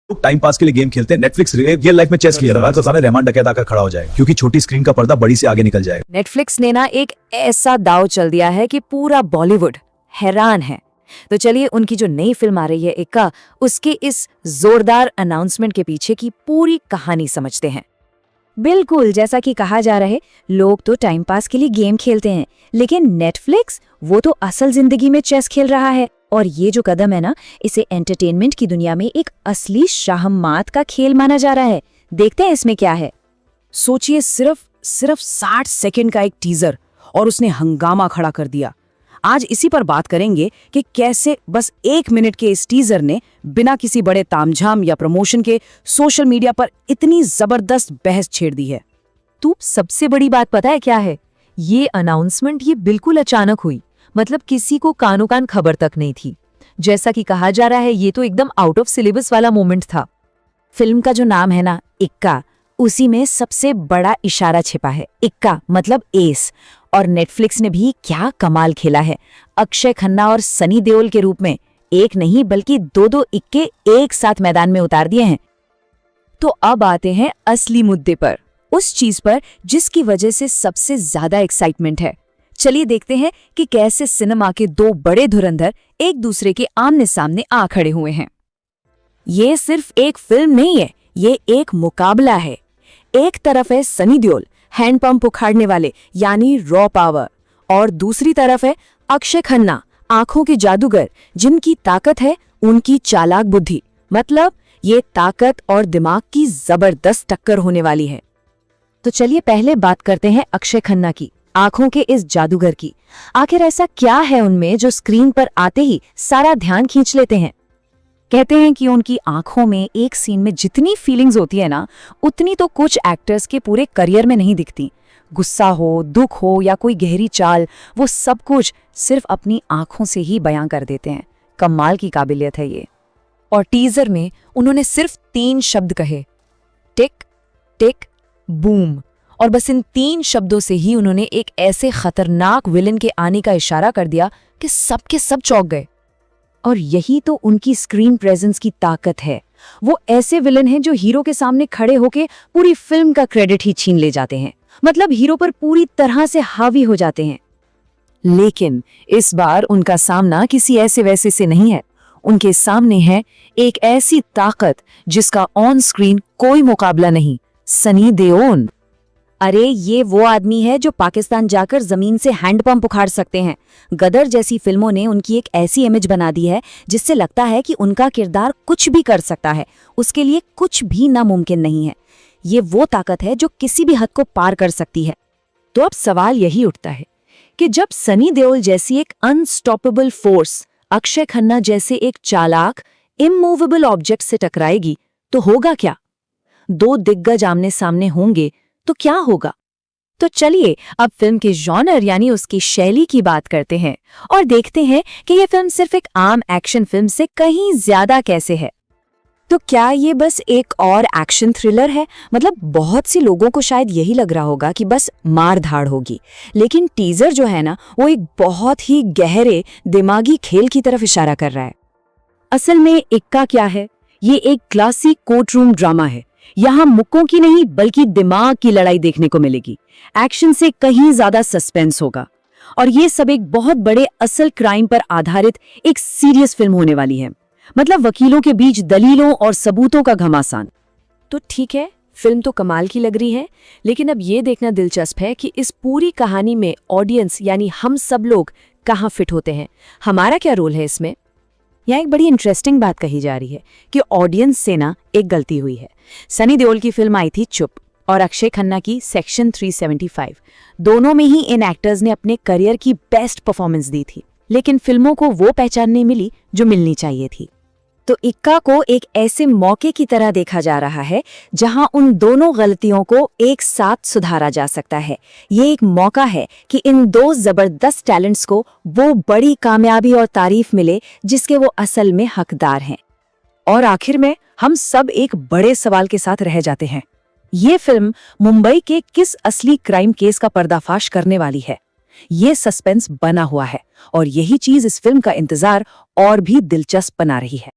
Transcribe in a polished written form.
लोग time pass के लिए गेम खेलते हैं, नेटफ्लिक्स रियल लाइफ में चेस खेल रहा है तो सामने रहमान डकैत आकर खड़ा हो जाएगा क्योंकि छोटी स्क्रीन का पर्दा बड़ी से आगे निकल जाएगा। नेटफ्लिक्स ने ना एक ऐसा दांव चल दिया है कि पूरा बॉलीवुड हैरान है। तो चलिए उनकी जो नई फिल्म आ रही है इक्का, उसके इस जोरदार अनाउंसमेंट के पीछे की पूरी कहानी समझते हैं। बिल्कुल, जैसा कि कहा जा रहा है, लोग तो टाइम पास के लिए गेम खेलते हैं, लेकिन नेटफ्लिक्स वो तो असल जिंदगी में चेस खेल रहा है। और ये जो कदम है ना, इसे एंटरटेनमेंट की दुनिया में एक असली शाहमात का खेल माना जा रहा है। देखते हैं इसमें क्या है। सोचिए, सिर्फ 60 सेकंड का एक टीजर और उसने हंगामा खड़ा कर दिया। आज इसी पर बात करेंगे कि कैसे बस 1 मिनट के इस टीजर ने बिना किसी बड़े तामझाम या प्रमोशन के सोशल मीडिया पर इतनी जबरदस्त बहस छेड़ दी है। तो सबसे बड़ी बात पता है क्या है? ये अनाउंसमेंट ये बिल्कुल अचानक हुई, मतलब किसी को कानो कान खबर तक नहीं थी। जैसा कि कहा जा रहा है, ये तो एकदम आउट ऑफ सिलेबस वाला मोमेंट था। फिल्म का जो नाम है ना, इक्का, उसी में सबसे बड़ा इशारा छिपा है। इक्का मतलब एस। और नेटफ्लिक्स ने भी क्या कमाल खेला है। अक्षय खन्ना और सनी देओल के रूप में एक नहीं बल्कि दो इक्के एक साथ मैदान में उतार दिए हैं। तो अब आते हैं असली मुद्दे पर, उस चीज पर जिसकी वजह से सबसे ज्यादा एक्साइटमेंट है। चलिए देखते हैं कि कैसे सिनेमा के दो बड़े धुरंधर एक दूसरे के आमने सामने आ खड़े हुए हैं। ये सिर्फ एक फिल्म नहीं है, ये एक मुकाबला है। एक तरफ है सनी देओल, हैंडपंप उखाड़ने वाले यानी रॉ पावर, और दूसरी तरफ है अक्षय खन्ना, आंखों के जादूगर, जिनकी ताकत है उनकी चालाक बुद्धि। मतलब ये ताकत और दिमाग की जबरदस्त टक्कर होने वाली है। तो चलिए पहले बात करते हैं अक्षय खन्ना की, आंखों के इस जादूगर की। आखिर ऐसा क्या है उनमें जो स्क्रीन पर आते ही सारा ध्यान खींच लेते हैं? कहते हैं कि उनकी आंखों में एक सीन में जितनी फीलिंग्स होती है ना, उतनी तो कुछ एक्टर्स के पूरे करियर में नहीं दिखती। गुस्सा हो, दुख हो या कोई गहरी चाल, वो सब कुछ सिर्फ अपनी आंखों से ही बयां कर देते हैं। कमाल की काबिलियत है ये। और टीजर में उन्होंने सिर्फ 3 शब्द कहे, टिक टिक बूम, और बस इन 3 शब्दों से ही उन्होंने एक ऐसे खतरनाक विलन के आने का इशारा कर दिया कि सबके सब चौंक गए। और यही तो उनकी स्क्रीन प्रेजेंस की ताकत है। वो ऐसे विलन हैं जो हीरो के सामने खड़े होके पूरी फिल्म का क्रेडिट ही छीन ले जाते हैं, मतलब हीरो पर पूरी तरह से हावी हो जाते हैं। लेकिन इस बार उनका सामना किसी ऐसे वैसे से नहीं है। उनके सामने है एक ऐसी ताकत जिसका ऑन स्क्रीन कोई मुकाबला नहीं, सनी देओल। अरे ये वो आदमी है जो पाकिस्तान जाकर जमीन से हैंडपंप उखाड़ सकते हैं। गदर जैसी फिल्मों ने उनकी एक ऐसी इमेज बना दी है जिससे लगता है कि उनका किरदार कुछ भी कर सकता है, उसके लिए कुछ भी नामुमकिन नहीं है। ये वो ताकत है जो किसी भी हद को पार कर सकती है। तो अब सवाल यही उठता है कि जब सनी देओल जैसी एक अनस्टॉपेबल फोर्स अक्षय खन्ना जैसे एक चालाक इमूवेबल ऑब्जेक्ट से टकराएगी तो होगा क्या? 2 दिग्गज आमने सामने होंगे तो क्या होगा? तो चलिए अब फिल्म के जॉनर यानी उसकी शैली की बात करते हैं और देखते हैं कि यह फिल्म सिर्फ एक आम एक्शन फिल्म से कहीं ज्यादा कैसे है। तो क्या ये बस एक और एक्शन थ्रिलर है? मतलब बहुत सी लोगों को शायद यही लग रहा होगा कि बस मार धाड़ होगी, लेकिन टीजर जो है ना, वो एक बहुत ही गहरे दिमागी खेल की तरफ इशारा कर रहा है। असल में इक्का क्या है? ये एक क्लासिक कोर्टरूम ड्रामा है। यहाँ मुक्कों की नहीं बल्कि दिमाग की लड़ाई देखने को मिलेगी। एक्शन से कहीं ज्यादा सस्पेंस होगा और ये सब एक बहुत बड़े असल क्राइम पर आधारित एक सीरियस फिल्म होने वाली है। मतलब वकीलों के बीच दलीलों और सबूतों का घमासान। तो ठीक है, फिल्म तो कमाल की लग रही है, लेकिन अब ये देखना दिलचस्प है कि इस पूरी कहानी में ऑडियंस यानी हम सब लोग कहाँ फिट होते हैं। हमारा क्या रोल है इसमें? यहाँ एक बड़ी इंटरेस्टिंग बात कही जा रही है कि ऑडियंस से ना एक गलती हुई है। सनी देओल की फिल्म आई थी चुप और अक्षय खन्ना की सेक्शन 375। दोनों में ही इन एक्टर्स ने अपने करियर की बेस्ट परफॉर्मेंस दी थी, लेकिन फिल्मों को वो पहचान नहीं मिली जो मिलनी चाहिए थी। तो इक्का को एक ऐसे मौके की तरह देखा जा रहा है जहां उन दोनों गलतियों को एक साथ सुधारा जा सकता है। ये एक मौका है कि इन 2 जबरदस्त टैलेंट्स को वो बड़ी कामयाबी और तारीफ मिले जिसके वो असल में हकदार हैं। और आखिर में हम सब एक बड़े सवाल के साथ रह जाते हैं। ये फिल्म मुंबई के किस असली क्राइम केस का पर्दाफाश करने वाली है? ये सस्पेंस बना हुआ है और यही चीज इस फिल्म का इंतजार और भी दिलचस्प बना रही है।